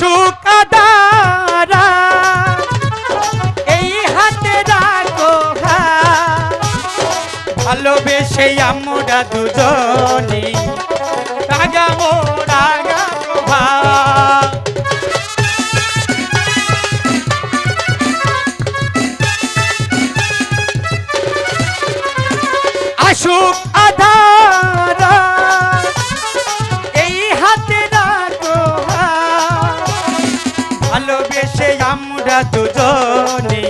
আসুক আদারা এই হাতে রাখো ভালোবেসে আমরা দুজনে রাগামো রাগা প্রভা আসুক আধারা এই হাতে রাখো ভালোবেসে আমরা দুজনে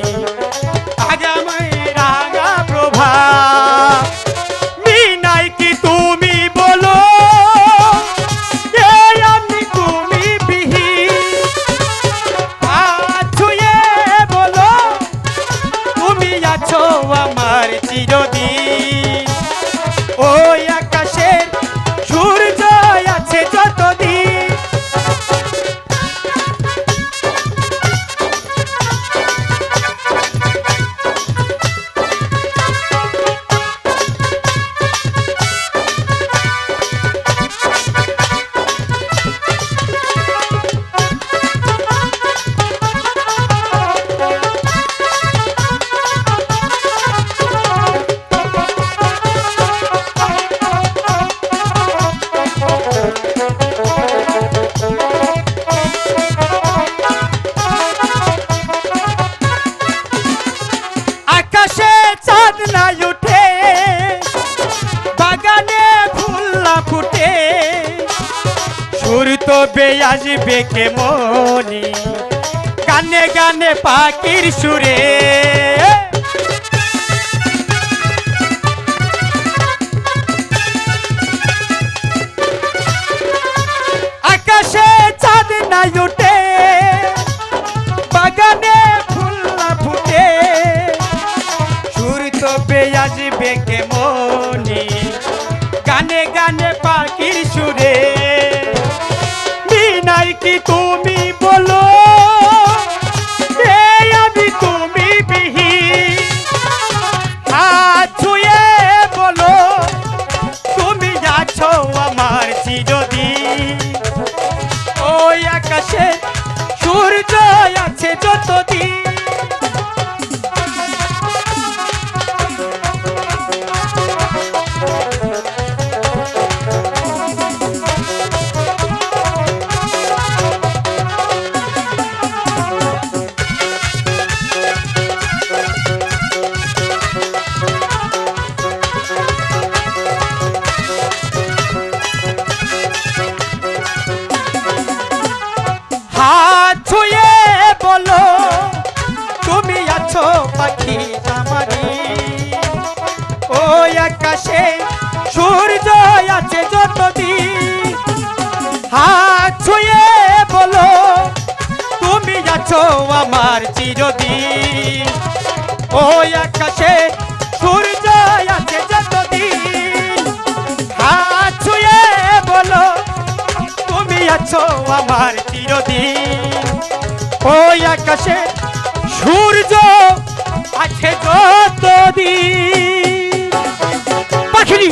আগামী রাগা প্রভা মিনাই কি তুমি বলো আমি তুমি বিহি ছুঁয়ে বলো তুমি আছো আমার চিরদিন ওই আকাশের সূর্য আছে যতদিন আকাশে চাঁদ না উঠে বাগানে ফুল না ফুটে সুর তো আসবে কে মনি গানে গানে পাখির সুরে আকাশে চাঁদ না উঠে বাগানে ফুল না ফুটে তবে আসবে কে মনি গানে গানে পাখির সুরে মিনাই কি তুমি বলো আমি তুমি বিহি হাত ছুঁয়ে বলো তুমি আছো আমার চিরদিন ওই আকাশে সূর্য আছে যতদিন হাত ছুঁয়ে বলো তুমি আছো পাখি আমারি ওই আকাশে সূর্য আছে যতদিন হাত ছুঁয়ে বলো তুমি আছো আমার চিরদিন ওই আকাশে সূর্য আছে যতদিন হাত ছুঁয়ে বলো তুমি আছো আমার চিরদিন ওই আকাশে সূর্য আছে যতদিন পাখিনি